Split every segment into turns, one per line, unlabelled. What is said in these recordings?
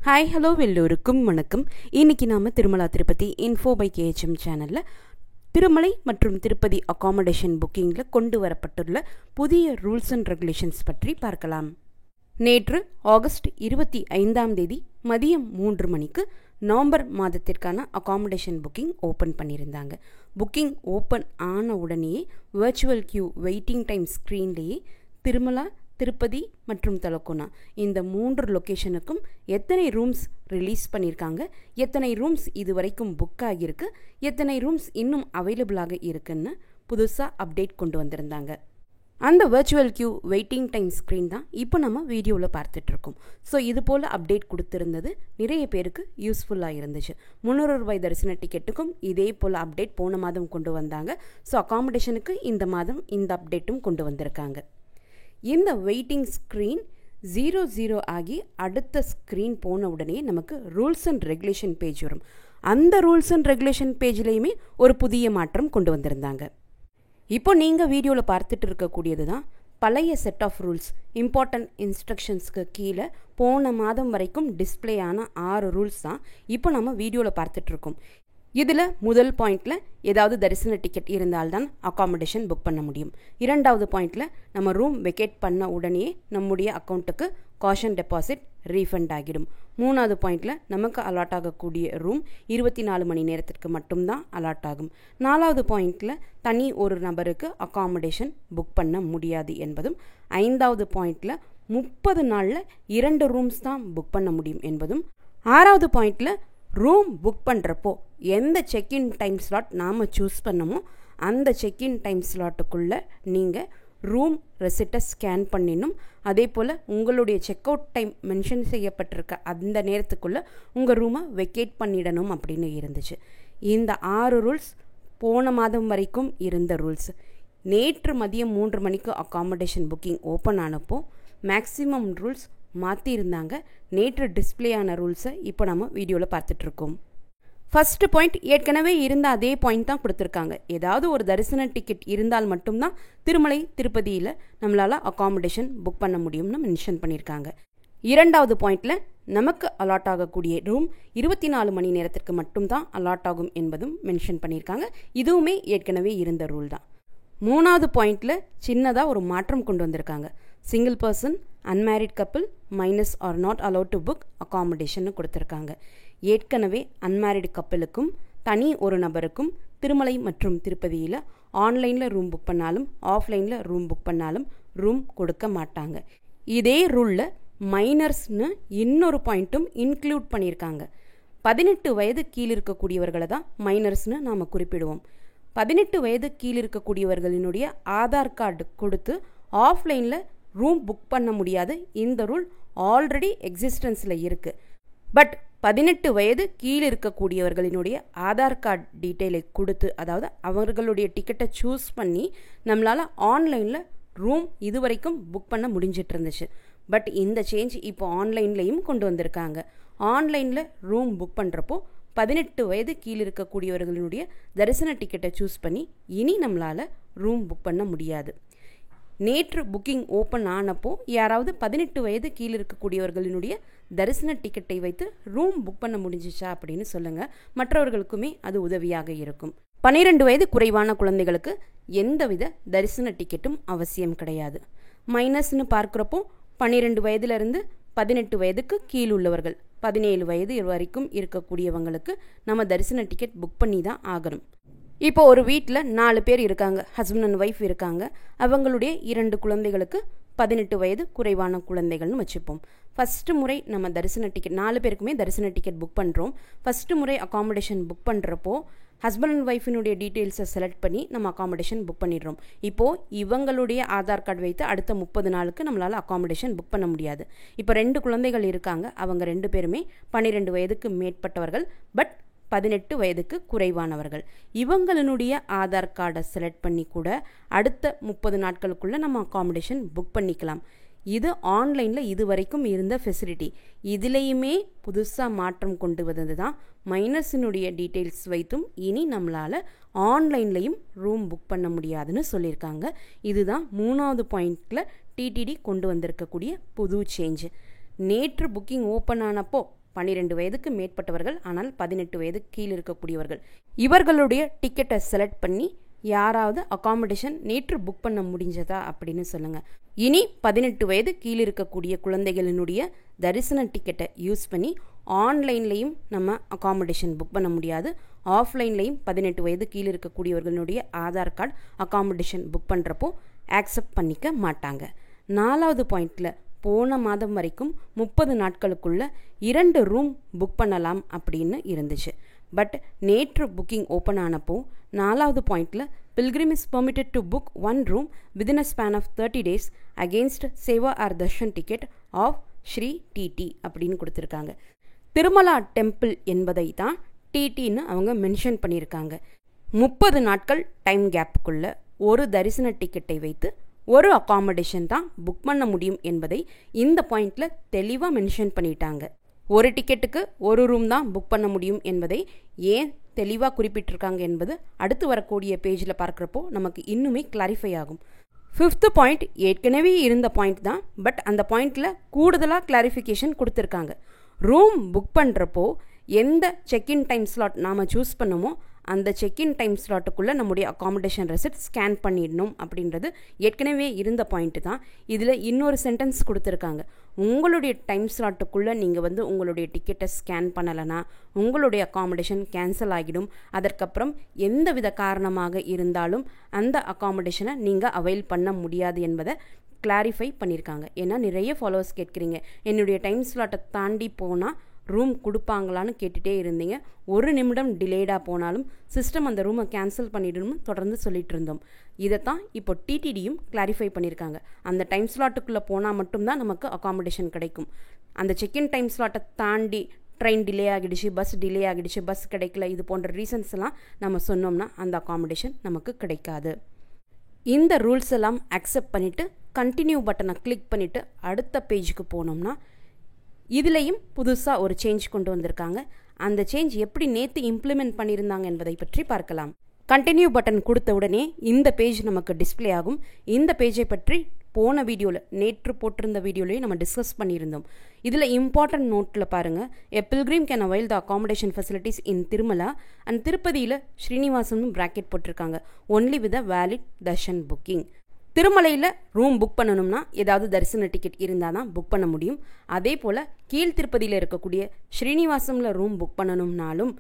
Hi hello எல்லோருக்கும் வணக்கம். இன்னைக்கு நாம Tirumala Tirupati info by KHM சேனலில் திருமலை மற்றும் திருப்பதி அகாமடேஷன் புக்கிங்கில் கொண்டு வரப்பட்டுள்ள புதிய ரூல்ஸ் அண்ட் ரெகுலேஷன்ஸ் பற்றி பார்க்கலாம். நேற்று ஆகஸ்ட் 25 மதியம் 3 மணிக்கு நவம்பர் மாதத்திற்கான அகாமடேஷன் புக்கிங் ஓப்பன் பண்ணியிருந்தாங்க. புக்கிங் ஓப்பன் ஆன உடனேயே வர்ச்சுவல் கியூ வெயிட்டிங் டைம் ஸ்க்ரீன்லேயே திருமலா, திருப்பதி மற்றும் தலக்கோனா இந்த 3 லொக்கேஷனுக்கும் எத்தனை ரூம்ஸ் ரிலீஸ் பண்ணியிருக்காங்க, எத்தனை ரூம்ஸ் இது வரைக்கும் புக் ஆகியிருக்கு, எத்தனை ரூம்ஸ் இன்னும் அவைலபிளாக இருக்குன்னு புதுசாக அப்டேட் கொண்டு வந்திருந்தாங்க. அந்த virtual queue waiting time screen தான் இப்போ நம்ம வீடியோவில் பார்த்துட்ருக்கோம். ஸோ இது போல் அப்டேட் கொடுத்துருந்தது நிறைய பேருக்கு யூஸ்ஃபுல்லாக இருந்துச்சு. 300 ரூபாய் தரிசன டிக்கெட்டுக்கும் இதே போல் அப்டேட் போன மாதம் கொண்டு வந்தாங்க. ஸோ அகாமடேஷனுக்கு இந்த மாதம் இந்த அப்டேட்டும் கொண்டு வந்திருக்காங்க. இந்த வெயிட்டிங் ஸ்க்ரீன் 00 ஆகி அடுத்த ஸ்க்ரீன் போன உடனே நமக்கு ரூல்ஸ் அண்ட் ரெகுலேஷன் பேஜ் வரும். அந்த ரூல்ஸ் அண்ட் ரெகுலேஷன் பேஜ்லேயுமே ஒரு புதிய மாற்றம் கொண்டு வந்திருந்தாங்க. இப்போ நீங்கள் வீடியோவில் பார்த்துட்டு இருக்கக்கூடியது தான் பழைய செட் ஆஃப் ரூல்ஸ். இம்பார்ட்டன்ட் இன்ஸ்ட்ரக்ஷன்ஸ்க்கு கீழே போன மாதம் வரைக்கும் டிஸ்பிளே ஆன 6 ரூல்ஸ் தான் இப்போ நம்ம வீடியோவில் பார்த்துட்ருக்கோம். இதில் முதல் பாயிண்டில் ஏதாவது தரிசன டிக்கெட் இருந்தால்தான் அகாமடேஷன் புக் பண்ண முடியும். 2வது பாயிண்டில் நம்ம ரூம் வெக்கேட் பண்ண உடனே நம்முடைய அக்கௌண்ட்டுக்கு காஷன் டெபாசிட் ரீஃபண்ட் ஆகிடும். 3வது பாயிண்டில் நமக்கு அலாட் ஆகக்கூடிய ரூம் 24 மணி நேரத்திற்கு மட்டும்தான் அலாட் ஆகும். 4வது பாயிண்டில் தனி ஒரு நபருக்கு அகாமடேஷன் புக் பண்ண முடியாது என்பதும், 5வது பாயிண்டில் 30 நாளில் 2 ரூம்ஸ் தான் புக் பண்ண முடியும் என்பதும், 6வது பாயிண்டில் ரூம் புக் பண்ணுறப்போ எந்த செக்இன் டைம் ஸ்லாட் நாம் சூஸ் பண்ணமோ அந்த செக்இன் டைம் ஸ்லாட்டுக்குள்ளே நீங்கள் ரூம் ரெசிப்டை ஸ்கேன் பண்ணிடணும். அதே போல் உங்களுடைய செக் அவுட் டைம் மென்ஷன் செய்யப்பட்டிருக்க அந்த நேரத்துக்குள்ளே உங்கள் ரூமை வெக்கேட் பண்ணிடணும் அப்படின்னு இருந்துச்சு. இந்த 6 ரூல்ஸ் போன மாதம் வரைக்கும் இருந்த ரூல்ஸ். நேற்று மதியம் 3 மணிக்கு அகாமடேஷன் புக்கிங் ஓப்பன் ஆனப்போ மேக்ஸிமம் ரூல்ஸ் மாற்றியிருந்தாங்க. நேற்று டிஸ்பிளே ஆன ரூல்ஸை இப்போ நம்ம வீடியோவில் பார்த்துட்ருக்கோம். ஃபர்ஸ்ட் பாயிண்ட் ஏற்கனவே இருந்த அதே பாயிண்ட் தான் கொடுத்துருக்காங்க. ஏதாவது ஒரு தரிசன டிக்கெட் இருந்தால் மட்டும்தான் திருமலை திருப்பதியில் நம்மளால் அகாமடேஷன் புக் பண்ண முடியும்னு மென்ஷன் பண்ணியிருக்காங்க. 2வது பாயிண்டில் நமக்கு அலாட் ஆகக்கூடிய ரூம் 24 மணி நேரத்திற்கு மட்டும்தான் அலாட் ஆகும் என்பதும் மென்ஷன் பண்ணியிருக்காங்க. இதுவுமே ஏற்கனவே இருந்த ரூல் தான். 3வது பாயிண்டில் சின்னதாக ஒரு மாற்றம் கொண்டு வந்திருக்காங்க. Single person, unmarried couple, minors are not allowed to book accommodation கொடுத்துருக்காங்க. ஏற்கனவே அன்மேரிட் கப்பிளுக்கும் தனி ஒரு நபருக்கும் திருமலை மற்றும் திருப்பதியில் ஆன்லைனில் ரூம் புக் பண்ணாலும் ஆஃப்லைனில் ரூம் புக் பண்ணாலும் ரூம் கொடுக்க மாட்டாங்க. இதே ரூலில் மைனர்ஸ்னு இன்னொரு பாயிண்ட்டும் இன்க்ளூட் பண்ணியிருக்காங்க. 18 வயது கீழ் இருக்கக்கூடியவர்களை தான் மைனர்ஸ்னு நாம் குறிப்பிடுவோம். 18 வயது கீழ் இருக்கக்கூடியவர்களினுடைய ஆதார் கார்டு கொடுத்து ஆஃப்லைனில் ரூம் புக் பண்ண முடியாது. இந்த ரூல் ஆல்ரெடி எக்ஸிஸ்டன்ஸில் இருக்குது. பட் 18 வயது கீழே இருக்கக்கூடியவர்களினுடைய ஆதார் கார்டு டீட்டெயிலை கொடுத்து, அதாவது அவர்களுடைய டிக்கெட்டை சூஸ் பண்ணி நம்மளால் ஆன்லைனில் ரூம் இது வரைக்கும் புக் பண்ண முடிஞ்சிட்டு இருந்துச்சு. பட் இந்த சேஞ்ச் இப்போ ஆன்லைன்லேயும் கொண்டு வந்திருக்காங்க. ஆன்லைனில் ரூம் புக் பண்ணுறப்போ 18 வயது கீழே இருக்கக்கூடியவர்களினுடைய தரிசன டிக்கெட்டை சூஸ் பண்ணி இனி நம்மளால் ரூம் புக் பண்ண முடியாது. நேற்று புக்கிங் ஓப்பன் ஆனப்போ யாராவது 18 வயது கீழே இருக்கக்கூடியவர்களினுடைய தரிசன டிக்கெட்டை வைத்து ரூம் புக் பண்ண முடிஞ்சிச்சா அப்படின்னு சொல்லுங்கள். மற்றவர்களுக்குமே அது உதவியாக இருக்கும். 12 வயது குறைவான குழந்தைகளுக்கு எந்தவித தரிசன டிக்கெட்டும் அவசியம் கிடையாது. மைனஸ்னு பார்க்குறப்போ 12 வயதிலிருந்து 18 வயதுக்கு கீழ் உள்ளவர்கள், 17 வயது வரைக்கும் இருக்கக்கூடியவங்களுக்கு நம்ம தரிசன டிக்கெட் புக் பண்ணி தான் ஆகணும். இப்போ ஒரு வீட்டில் 4 பேர் இருக்காங்க, ஹஸ்பண்ட் அண்ட் ஒய்ஃப் இருக்காங்க. அவங்களுடைய 2 குழந்தைகளுக்கு 18 வயது குறைவான குழந்தைகள்னு வச்சுப்போம். ஃபஸ்ட்டு முறை நம்ம தரிசன டிக்கெட் 4 பேருக்குமே தரிசன டிக்கெட் புக் பண்ணுறோம். ஃபஸ்ட்டு முறை அகாமடேஷன் புக் பண்ணுறப்போ ஹஸ்பண்ட் அண்ட் ஒய்ஃபினுடைய டீட்டெயில்ஸை செலக்ட் பண்ணி நம்ம அகாமடேஷன் புக் பண்ணிடுறோம். இப்போது இவங்களுடைய ஆதார் கார்டு வைத்து அடுத்த 30 நாளுக்கு நம்மளால் அகாமடேஷன் புக் பண்ண முடியாது. இப்போ 2 குழந்தைகள் இருக்காங்க. அவங்க 2 பேருமே 12 வயதுக்கு மேற்பட்டவர்கள், பட் 18 வயதுக்கு குறைவானவர்கள். இவங்களுடைய ஆதார் கார்டை செலக்ட் பண்ணி கூட அடுத்த 30 நாட்களுக்குள்ளே நம்ம அகாமடேஷன் புக் பண்ணிக்கலாம். இது ஆன்லைனில் இது வரைக்கும் இருந்த ஃபெசிலிட்டி. இதுலேயுமே புதுசாக மாற்றம் கொண்டு வந்தது தான் மைனஸினுடைய டீட்டெயில்ஸ் வைத்தும் இனி நம்மளால் ஆன்லைன்லையும் ரூம் புக் பண்ண முடியாதுன்னு சொல்லியிருக்காங்க. இதுதான் 3வது பாயிண்டில் டிடிடி கொண்டு வந்திருக்கக்கூடிய புது சேஞ்சு. நேற்று புக்கிங் ஓப்பன் ஆனப்போ 12 வயதுக்கு மேற்பட்டவர்கள், ஆனால் 18 வயதுக்கு கீழ் இருக்கக்கூடியவர்கள். இவர்களுடைய டிக்கெட்டை செலக்ட் பண்ணி யாராவது அகாமடேஷன் நேற்று புக் பண்ண முடிஞ்சதா அப்படின்னு சொல்லுங்கள். இனி 18 வயது கீழ் இருக்கக்கூடிய குழந்தைகளினுடைய தரிசன டிக்கெட்டை யூஸ் பண்ணி ஆன்லைன்லையும் நம்ம அகாமடேஷன் புக் பண்ண முடியாது. ஆஃப்லைன்லையும் 18 வயது கீழ் இருக்கக்கூடியவர்களுடைய ஆதார் கார்டு அகாமடேஷன் புக் பண்ணுறப்போ ஆக்செப்ட் பண்ணிக்க மாட்டாங்க. 4வது பாயிண்டில் போன மாதம் வரைக்கும் 30 நாட்களுக்குள்ள 2 ரூம் புக் பண்ணலாம் அப்படின்னு இருந்துச்சு. பட் நேற்று புக்கிங் ஓப்பன் ஆனப்போ 4வது பாயிண்டில் pilgrim is permitted to book 1 room within a span of 30 days against seva or darshan ticket of Sri TTD அப்படின்னு கொடுத்துருக்காங்க. திருமலா டெம்பிள் என்பதை தான் டிடின்னு அவங்க மென்ஷன் பண்ணியிருக்காங்க. 30 நாட்கள் டைம் கேப்புக்குள்ள ஒரு தரிசன டிக்கெட்டை வைத்து ஒரு அகாமடேஷன் தான் புக் பண்ண முடியும் என்பதை இந்த பாயிண்டில் தெளிவாக மென்ஷன் பண்ணிட்டாங்க. ஒரு டிக்கெட்டுக்கு ஒரு ரூம் தான் புக் பண்ண முடியும் என்பதை ஏன் தெளிவாக குறிப்பிட்டிருக்காங்க என்பது அடுத்து வரக்கூடிய பேஜில் பார்க்குறப்போ நமக்கு இன்னுமே கிளாரிஃபை ஆகும். 5th பாயிண்ட் ஏற்கனவே இருந்த பாயிண்ட் தான், பட் அந்த பாயிண்டில் கூடுதலாக கிளாரிஃபிகேஷன் கொடுத்துருக்காங்க. ரூம் புக் பண்ணுறப்போ எந்த செக்இன் டைம் ஸ்லாட் நாம் சூஸ் பண்ணுமோ அந்த செக்இன் டைம் ஸ்லாட்டுக்குள்ளே நம்முடைய அகாமடேஷன் ரெசிப்ட் ஸ்கேன் பண்ணிடணும் அப்படின்றது ஏற்கனவே இருந்த பாயிண்ட்டு தான். இதில் இன்னொரு சென்டென்ஸ் கொடுத்துருக்காங்க. உங்களுடைய டைம் ஸ்லாட்டுக்குள்ளே நீங்கள் உங்களுடைய டிக்கெட்டை ஸ்கேன் பண்ணலைன்னா உங்களுடைய அகாமடேஷன் கேன்சல் ஆகிடும். அதற்கப்புறம் எந்தவித காரணமாக இருந்தாலும் அந்த அகாமடேஷனை நீங்கள் அவைல் பண்ண முடியாது என்பதை கிளாரிஃபை பண்ணியிருக்காங்க. ஏன்னா நிறைய ஃபாலோவர்ஸ் கேட்குறீங்க, என்னுடைய டைம் ஸ்லாட்டை தாண்டி போனால் ரூம் கொடுப்பாங்களான்னு கேட்டுகிட்டே இருந்தீங்க. 1 நிமிடம் டிலேடாக போனாலும் சிஸ்டம் அந்த ரூமை கேன்சல் பண்ணிடணும்னு தொடர்ந்து சொல்லிட்டு இருந்தோம். இதைத்தான் இப்போ டிடிடியும் கிளாரிஃபை பண்ணியிருக்காங்க. அந்த டைம் ஸ்லாட்டுக்குள்ளே போனால் மட்டும்தான் நமக்கு அகாமடேஷன் கிடைக்கும். அந்த செக்இன் டைம் ஸ்லாட்டை தாண்டி ட்ரெயின் டிலே ஆகிடுச்சு, பஸ் டிலே ஆகிடுச்சு, பஸ் கிடைக்கல, இது போன்ற ரீசன்ஸ் எல்லாம் நம்ம சொன்னோம்னா அந்த அகாமடேஷன் நமக்கு கிடைக்காது. இந்த ரூல்ஸ் எல்லாம் அக்செப்ட் பண்ணிவிட்டு கண்டினியூ பட்டனை கிளிக் பண்ணிவிட்டு அடுத்த பேஜுக்கு போனோம்னா இதுலேயும் புதுசாக ஒரு சேஞ்ச் கொண்டு வந்திருக்காங்க. அந்த சேஞ்ச் எப்படி நேற்று இம்ப்ளிமெண்ட் பண்ணியிருந்தாங்க என்பதை பற்றி பார்க்கலாம். கண்டினியூ பட்டன் கொடுத்த உடனே இந்த பேஜ் நமக்கு டிஸ்பிளே ஆகும். இந்த பேஜை பற்றி போன வீடியோவில் நேற்று போட்டிருந்த வீடியோலையும் நம்ம டிஸ்கஸ் பண்ணியிருந்தோம். இதில் இம்பார்ட்டன்ட் நோட்டில் பாருங்கள், a pilgrim can avail the accommodation facilities in Tirumala and திருப்பதியில் ஸ்ரீனிவாசன் ப்ராக்கெட் போட்டிருக்காங்க. Only with a valid darshan booking. திருமலையில் ரூம் புக் பண்ணணும்னா ஏதாவது தரிசன டிக்கெட் இருந்தால் தான் புக் பண்ண முடியும். அதே போல் கீழ் திருப்பதியில் இருக்கக்கூடிய ஸ்ரீனிவாசமில் ரூம் புக் பண்ணணும்னாலும்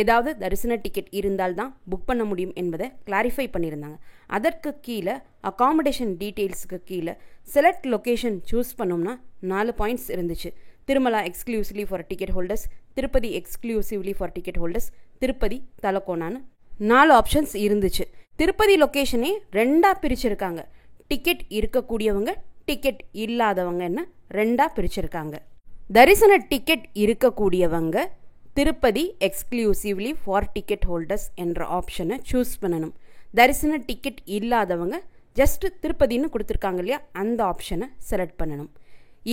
ஏதாவது தரிசன டிக்கெட் இருந்தால் தான் புக் பண்ண முடியும் என்பதை கிளாரிஃபை பண்ணியிருந்தாங்க. அதற்கு கீழே அகாமடேஷன் டீட்டெயில்ஸுக்கு கீழே செலக்ட் லொக்கேஷன் சூஸ் பண்ணோம்னா 4 பாயிண்ட்ஸ் இருந்துச்சு. Tirumala exclusively for ticket holders, Tirupati exclusively for ticket holders, Tirupati தலக்கோனான்னு 4 ஆப்ஷன்ஸ் இருந்துச்சு. திருப்பதி லொக்கேஷனே 2ஆக பிரிச்சிருக்காங்க. டிக்கெட் இருக்கக்கூடியவங்க, டிக்கெட் இல்லாதவங்கன்னு 2ஆக பிரிச்சிருக்காங்க. தரிசன டிக்கெட் இருக்கக்கூடியவங்க Tirupati exclusively for ticket holders என்ற ஆப்ஷனை சூஸ் பண்ணணும். தரிசன டிக்கெட் இல்லாதவங்க ஜஸ்ட் திருப்பதின்னு கொடுத்துருக்காங்க இல்லையா, அந்த ஆப்ஷனை செலக்ட் பண்ணணும்.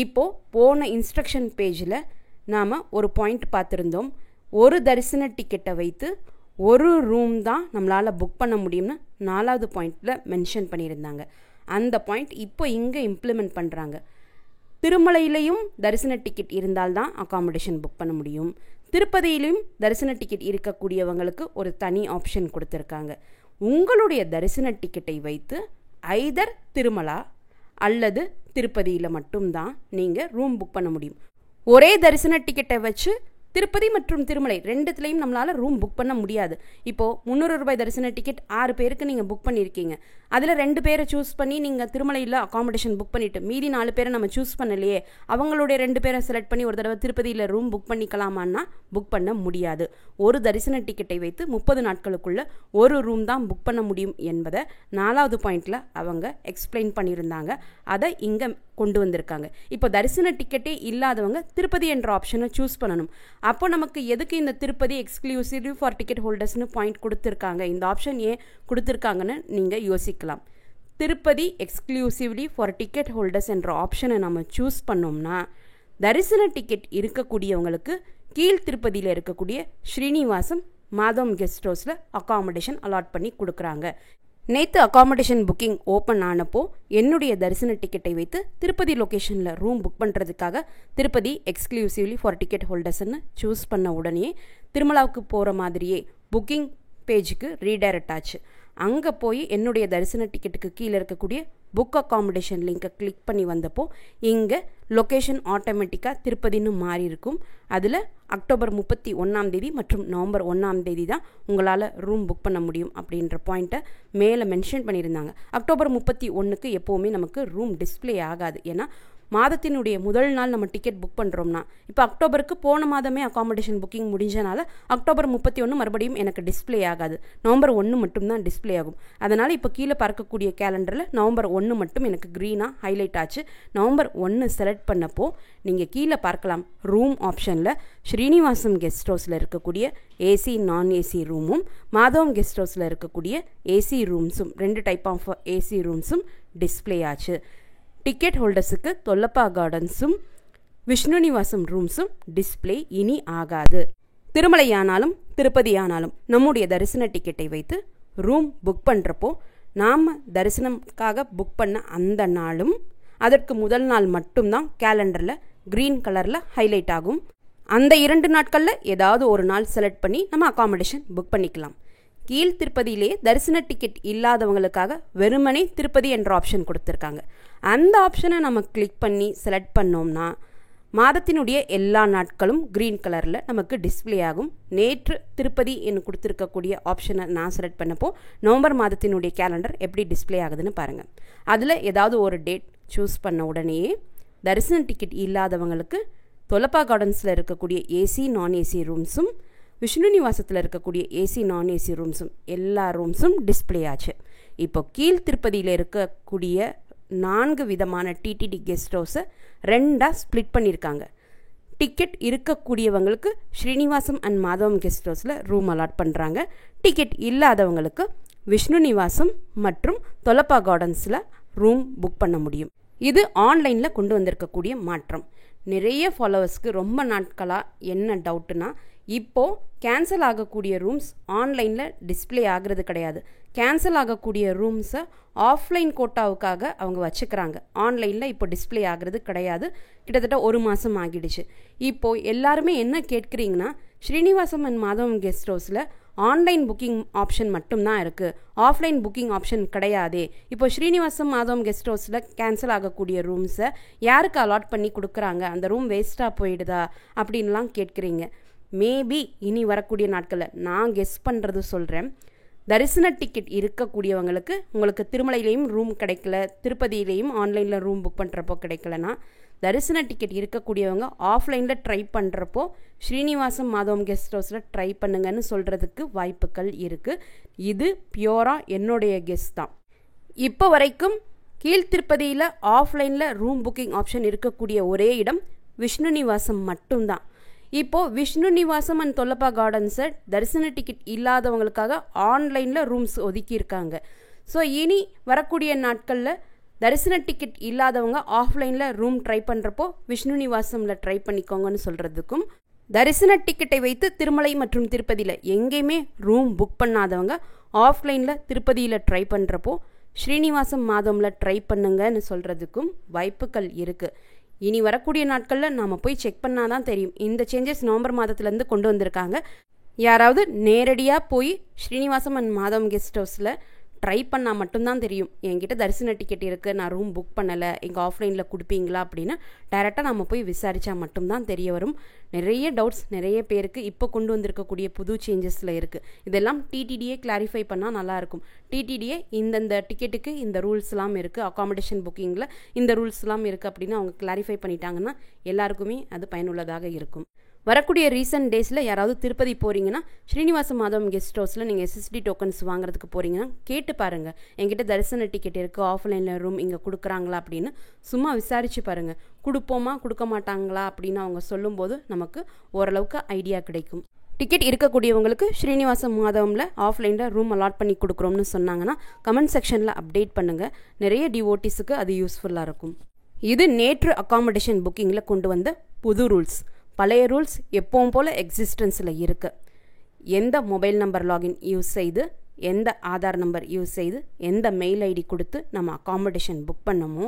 இப்போது போன இன்ஸ்ட்ரக்ஷன் பேஜில் நாம் ஒரு பாயிண்ட் பார்த்துருந்தோம். ஒரு தரிசன டிக்கெட்டை வைத்து ஒரு ரூம் தான் நம்மளால் புக் பண்ண முடியும்னு 4வது பாயிண்டில் மென்ஷன் பண்ணியிருந்தாங்க. அந்த பாயிண்ட் இப்போ இங்கே இம்ப்ளிமெண்ட் பண்ணுறாங்க. திருமலையிலையும் தரிசன டிக்கெட் இருந்தால்தான் அகாமடேஷன் புக் பண்ண முடியும். திருப்பதியிலையும் தரிசன டிக்கெட் இருக்கக்கூடியவங்களுக்கு ஒரு தனி ஆப்ஷன் கொடுத்துருக்காங்க. உங்களுடைய தரிசன டிக்கெட்டை வைத்து ஐதர் திருமலா அல்லது திருப்பதியில் மட்டும்தான் நீங்கள் ரூம் புக் பண்ண முடியும். ஒரே தரிசன டிக்கெட்டை வச்சு திருப்பதி மற்றும் திருமலை 2த்துலையும் நம்மளால் ரூம் புக் பண்ண முடியாது. இப்போது 300 ரூபாய் தரிசன டிக்கெட் 6 பேருக்கு நீங்கள் புக் பண்ணியிருக்கீங்க. அதில் 2 பேரை சூஸ் பண்ணி நீங்கள் திருமலையில் அகாமடேஷன் புக் பண்ணிவிட்டு மீதி 4 பேரை நம்ம சூஸ் பண்ணலையே, அவங்களுடைய 2 பேரை செலக்ட் பண்ணி ஒரு தடவை திருப்பதியில் ரூம் புக் பண்ணிக்கலாமான்னா புக் பண்ண முடியாது. ஒரு தரிசன டிக்கெட்டை வைத்து 30 நாட்களுக்குள்ள ஒரு ரூம் தான் புக் பண்ண முடியும் என்பதை 4வது பாயிண்டில் அவங்க எக்ஸ்பிளைன் பண்ணியிருந்தாங்க. அதை இங்கே கொண்டு வந்திருக்காங்க. இப்போ தரிசன டிக்கெட்டே இல்லாதவங்க திருப்பதி என்ற ஆப்ஷனை சூஸ் பண்ணணும். அப்போ நமக்கு எதுக்கு இந்த திருப்பதி எக்ஸ்க்ளூசிவ்லி ஃபார் டிக்கெட் ஹோல்டர்ஸ்னு பாயிண்ட் கொடுத்துருக்காங்க, இந்த ஆப்ஷன் ஏன் கொடுத்துருக்காங்கன்னு நீங்கள் யோசிக்கலாம். Tirupati exclusively for ticket holders என்ற ஆப்ஷனை நம்ம சூஸ் பண்ணோம்னா தரிசன டிக்கெட் இருக்கக்கூடியவங்களுக்கு கீழ் திருப்பதியில் இருக்கக்கூடிய ஸ்ரீனிவாசம் மாதவம் கெஸ்ட் ஹவுஸில் அகாமடேஷன் அலாட் பண்ணி கொடுக்குறாங்க. நேற்று அகாமடேஷன் புக்கிங் ஓப்பன் ஆனப்போ என்னுடைய தரிசன டிக்கெட்டை வைத்து திருப்பதி லொக்கேஷனில் ரூம் புக் பண்ணுறதுக்காக திருப்பதி எக்ஸ்க்ளூசிவ்லி ஃபார் டிக்கெட் ஹோல்டர்ஸ்ன்னு சூஸ் பண்ண உடனே திருமலாவுக்கு போகிற மாதிரியே புக்கிங் பேஜுக்கு ரீடைரக்ட் ஆச்சு. அங்கே போய் என்னுடைய தரிசன டிக்கெட்டுக்கு கீழே இருக்கக்கூடிய புக் அகாமடேஷன் லிங்கை கிளிக் பண்ணி வந்தப்போ இங்கே லொக்கேஷன் ஆட்டோமேட்டிக்காக திருப்பதின்னு மாறி இருக்கும். அதில் அக்டோபர் 31 மற்றும் நவம்பர் 1 தான் உங்களால் ரூம் புக் பண்ண முடியும் அப்படின்ற பாயிண்ட்டை மேலே மென்ஷன் பண்ணியிருந்தாங்க. அக்டோபர் 31 எப்போவுமே நமக்கு ரூம் டிஸ்பிளே ஆகாது. ஏன்னா மாதத்தினுடைய முதல் நாள் நம்ம டிக்கெட் புக் பண்ணுறோம்னா, இப்போ அக்டோபருக்கு போன மாதமே அகாமடேஷன் புக்கிங் முடிஞ்சனால அக்டோபர் 31 மறுபடியும் எனக்கு டிஸ்பிளே ஆகாது. நவம்பர் 1 மட்டும்தான் டிஸ்பிளே ஆகும். அதனால் இப்போ கீழே பார்க்கக்கூடிய கேலண்டரில் நவம்பர் 1 மட்டும் எனக்கு க்ரீனாக ஹைலைட் ஆச்சு. நவம்பர் 1 செலக்ட் பண்ணப்போ நீங்கள் கீழே பார்க்கலாம், ரூம் ஆப்ஷனில் ஸ்ரீனிவாசம் கெஸ்ட் ஹவுஸில் இருக்கக்கூடிய ஏசி நான் ஏசி ரூமும் மாதவம் கெஸ்ட் ஹவுஸில் இருக்கக்கூடிய ஏசி ரூம்ஸும் 2 டைப் ஆஃப் ஏசி ரூம்ஸும் டிஸ்பிளே ஆச்சு. டிக்கெட் ஹோல்டர்ஸுக்கு தொல்லப்பா கார்டன்ஸும் விஷ்ணு நிவாசம் ரூம்ஸும் டிஸ்பிளே இனி ஆகாது. திருமலையானாலும் திருப்பதியானாலும் நம்முடைய தரிசன டிக்கெட்டை வைத்து ரூம் புக் பண்ணுறப்போ நாம் தரிசனம்காக புக் பண்ண அந்த நாளும் அதற்கு முதல் நாள் மட்டும்தான் கேலண்டரில் க்ரீன் கலரில் ஹைலைட் ஆகும். அந்த 2 நாட்களில் ஏதாவது ஒரு நாள் செலக்ட் பண்ணி நம்ம அகாமடேஷன் புக் பண்ணிக்கலாம். கீழ் திருப்பதியிலே தரிசன டிக்கெட் இல்லாதவங்களுக்காக வெறுமனே திருப்பதி என்ற ஆப்ஷன் கொடுத்துருக்காங்க. அந்த ஆப்ஷனை நம்ம கிளிக் பண்ணி செலக்ட் பண்ணோம்னா மாதத்தினுடைய எல்லா நாட்களும் க்ரீன் கலரில் நமக்கு டிஸ்பிளே ஆகும். நேற்று திருப்பதி என்று கொடுத்துருக்கக்கூடிய ஆப்ஷனை நான் செலக்ட் பண்ணப்போ நவம்பர் மாதத்தினுடைய கேலண்டர் எப்படி டிஸ்பிளே ஆகுதுன்னு பாருங்கள். அதில் ஏதாவது ஒரு டேட் சூஸ் பண்ண உடனேயே தரிசன டிக்கெட் இல்லாதவங்களுக்கு தொல்லப்பா கார்டன்ஸில் இருக்கக்கூடிய ஏசி நான் ஏசி ரூம்ஸும் விஷ்ணு நிவாசத்தில் இருக்கக்கூடிய ஏசி நான் ஏசி ரூம்ஸும் எல்லா ரூம்ஸும் டிஸ்பிளே ஆச்சு. இப்போ கீழ் திருப்பதியில் இருக்கக்கூடிய 4 விதமான டிடிடி கெஸ்ட் ஹவுஸை 2ஆக ஸ்ப்ளிட் பண்ணியிருக்காங்க. டிக்கெட் இருக்கக்கூடியவங்களுக்கு ஸ்ரீனிவாசம் அண்ட் மாதவம் கெஸ்ட் ஹவுஸில் ரூம் அலாட் பண்ணுறாங்க. டிக்கெட் இல்லாதவங்களுக்கு விஷ்ணு நிவாசம் மற்றும் தொல்லப்பா கார்டன்ஸில் ரூம் புக் பண்ண முடியும். இது ஆன்லைனில் கொண்டு வந்திருக்கக்கூடிய மாற்றம். நிறைய ஃபாலோவர்ஸ்க்கு ரொம்ப நாட்களாக என்ன டவுட்டுனா, இப்போது கேன்சல் ஆகக்கூடிய ரூம்ஸ் ஆன்லைனில் டிஸ்பிளே ஆகிறது கிடையாது. கேன்சல் ஆகக்கூடிய ரூம்ஸை ஆஃப்லைன் கோட்டாவுக்காக அவங்க வச்சுக்கிறாங்க. ஆன்லைனில் இப்போ டிஸ்பிளே ஆகிறது கிடையாது. கிட்டத்தட்ட 1 மாதம் ஆகிடுச்சு. இப்போது எல்லாருமே என்ன கேட்குறீங்கன்னா, ஸ்ரீனிவாசம் அண்ட் மாதவம் கெஸ்ட் ஹவுஸில் ஆன்லைன் புக்கிங் ஆப்ஷன் மட்டும்தான் இருக்குது, ஆஃப்லைன் புக்கிங் ஆப்ஷன் கிடையாதே. இப்போ ஸ்ரீனிவாசம் மாதவம் கெஸ்ட் ஹவுஸில் கேன்சல் ஆகக்கூடிய ரூம்ஸை யாருக்கு அலாட் பண்ணி கொடுக்குறாங்க, அந்த ரூம் வேஸ்ட்டாக போயிடுதா அப்படின்லாம் கேட்குறீங்க. மேபி இனி வரக்கூடிய நாட்களில் நான் கெஸ் பண்ணுறது சொல்கிறேன். தரிசன டிக்கெட் இருக்கக்கூடியவங்களுக்கு உங்களுக்கு திருமலையிலையும் ரூம் கிடைக்கல, திருப்பதியிலையும் ஆன்லைனில் ரூம் புக் பண்ணுறப்போ கிடைக்கலனா, தரிசன டிக்கெட் இருக்கக்கூடியவங்க ஆஃப்லைனில் ட்ரை பண்ணுறப்போ ஸ்ரீனிவாசம் மாதவம் கெஸ்ட் ஹவுஸில் ட்ரை பண்ணுங்கன்னு சொல்கிறதுக்கு வாய்ப்புகள் இருக்குது. இது பியூராக என்னுடைய கெஸ் தான். இப்போ வரைக்கும் கீழ் திருப்பதியில் ஆஃப்லைனில் ரூம் புக்கிங் ஆப்ஷன் இருக்கக்கூடிய ஒரே இடம் விஷ்ணு நிவாசம் மட்டும்தான். இப்போது விஷ்ணு நிவாசம் அண்ட் தொல்லப்பா கார்டன்ஸை தரிசன டிக்கெட் இல்லாதவங்களுக்காக ஆன்லைனில் ரூம்ஸ் ஒதுக்கியிருக்காங்க. ஸோ இனி வரக்கூடிய நாட்களில் தரிசன டிக்கெட் இல்லாதவங்க ஆஃப்லைனில் ரூம் ட்ரை பண்ணுறப்போ விஷ்ணு நிவாசமில் ட்ரை பண்ணிக்கோங்கன்னு சொல்கிறதுக்கும், தரிசன டிக்கெட்டை வைத்து திருமலை மற்றும் திருப்பதியில் எங்கேயுமே ரூம் புக் பண்ணாதவங்க ஆஃப்லைனில் திருப்பதியில் ட்ரை பண்ணுறப்போ ஸ்ரீனிவாசம் மாதவமில் ட்ரை பண்ணுங்கன்னு சொல்கிறதுக்கும் வாய்ப்புகள் இருக்குது. இனி வரக்கூடிய நாட்களில் நாம் போய் செக் பண்ணால் தான் தெரியும். இந்த சேஞ்சஸ் நவம்பர் மாதத்துலேருந்து கொண்டு வந்திருக்காங்க. யாராவது நேரடியாக போய் ஸ்ரீனிவாசம் அண்ட் மாதவம் கெஸ்ட் ஹவுஸில் ட்ரை பண்ணால் மட்டும்தான் தெரியும், என்கிட்ட தரிசன டிக்கெட் இருக்குது, நான் ரூம் புக் பண்ணலை, எங்கள் ஆஃப்லைனில் கொடுப்பீங்களா அப்படின்னு டைரெக்டாக நம்ம போய் விசாரித்தா மட்டும்தான் தெரிய வரும். நிறைய டவுட்ஸ் நிறைய பேருக்கு இப்போ கொண்டு வந்திருக்கக்கூடிய புது சேஞ்சஸில் இருக்குது. இதெல்லாம் டிடிடியே கிளாரிஃபை பண்ணால் நல்லாயிருக்கும். டிடிடியே இந்தந்த டிக்கெட்டுக்கு இந்த ரூல்ஸ்லாம் இருக்குது, அகாமடேஷன் புக்கிங்கில் இந்த ரூல்ஸ்லாம் இருக்குது அப்படின்னு அவங்க கிளாரிஃபை பண்ணிட்டாங்கன்னா எல்லாருக்குமே அது பயனுள்ளதாக இருக்கும். வரக்கூடிய ரீசன்ட் டேஸில் யாராவது திருப்பதி போகிறீங்கன்னா ஸ்ரீனிவாசம் மாதவம் கெஸ்ட் ஹவுஸில் நீங்கள் எஸ்எஸ்டி டோக்கன்ஸ் வாங்குறதுக்கு போகிறீங்கன்னா கேட்டு பாருங்கள், என்கிட்ட தரிசன டிக்கெட் இருக்குது, ஆஃப்லைனில் ரூம் இங்கே கொடுக்குறாங்களா அப்படின்னு சும்மா விசாரித்து பாருங்கள். கொடுப்போமா கொடுக்க மாட்டாங்களா அப்படின்னு அவங்க சொல்லும்போது நமக்கு ஓரளவுக்கு ஐடியா கிடைக்கும். டிக்கெட் இருக்கக்கூடியவங்களுக்கு ஸ்ரீனிவாசம் மாதவமில் ஆஃப்லைனில் ரூம் அலாட் பண்ணி கொடுக்குறோம்னு சொன்னாங்கன்னா கமெண்ட் செக்ஷனில் அப்டேட் பண்ணுங்கள். நிறைய டிவோட்டிஸுக்கு அது யூஸ்ஃபுல்லாக இருக்கும். இது நேற்று அகாமடேஷன் புக்கிங்கில் கொண்டு வந்த புது ரூல்ஸ். பழைய ரூல்ஸ் எப்பவும் போல் எக்ஸிஸ்டன்ஸில் இருக்குது. எந்த மொபைல் நம்பர் லாகின் யூஸ் செய்து எந்த ஆதார் நம்பர் யூஸ் செய்து எந்த மெயில் ஐடி கொடுத்து நம்ம அகாமடேஷன் புக் பண்ணமோ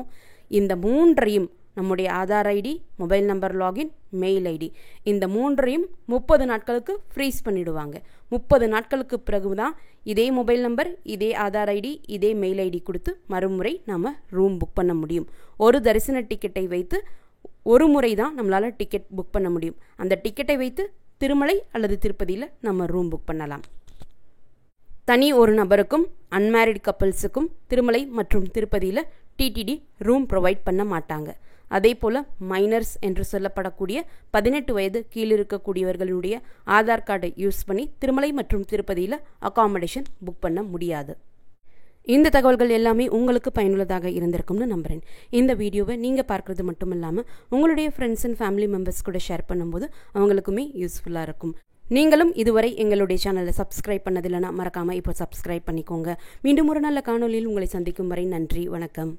இந்த மூன்றையும் நம்முடைய Aadhaar ID, mobile number login, mail ID இந்த மூன்றையும் 30 நாட்களுக்கு ஃப்ரீஸ் பண்ணிடுவாங்க. 30 நாட்களுக்கு பிறகு தான் இதே மொபைல் நம்பர், இதே ஆதார் ஐடி, இதே மெயில் ஐடி கொடுத்து மறுமுறை நம்ம ரூம் புக் பண்ண முடியும். ஒரு தரிசன டிக்கெட்டை வைத்து ஒரு முறை தான் நம்மளால் டிக்கெட் புக் பண்ண முடியும். அந்த டிக்கெட்டை வைத்து திருமலை அல்லது திருப்பதியில் நம்ம ரூம் புக் பண்ணலாம். தனி ஒரு நபருக்கும் அன்மேரிட் கப்பல்ஸுக்கும் திருமலை மற்றும் திருப்பதியில் டிடிடி ரூம் ப்ரொவைட் பண்ண மாட்டாங்க. அதே போல் மைனர்ஸ் என்று சொல்லப்படக்கூடிய 18 வயது கீழே இருக்கக்கூடியவர்களுடைய ஆதார் கார்டை யூஸ் பண்ணி திருமலை மற்றும் திருப்பதியில் அகாமடேஷன் புக் பண்ண முடியாது. இந்த தகவல்கள் எல்லாமே உங்களுக்கு பயனுள்ளதாக இருந்திருக்கும்னு நம்புகிறேன். இந்த வீடியோவை நீங்கள் பார்க்குறது மட்டும் இல்லாமல் உங்களுடைய ஃப்ரெண்ட்ஸ் அண்ட் ஃபேமிலி மெம்பர்ஸ் கூட ஷேர் பண்ணும்போது அவங்களுக்குமே யூஸ்ஃபுல்லாக இருக்கும். நீங்களும் இதுவரை எங்களுடைய சேனலை சப்ஸ்கிரைப் பண்ணதில்லைன்னா மறக்காமல் இப்போ சப்ஸ்கிரைப் பண்ணிக்கோங்க. மீண்டும் ஒரு நல்ல காணொலியில் உங்களை சந்திக்கும் வரை நன்றி, வணக்கம்.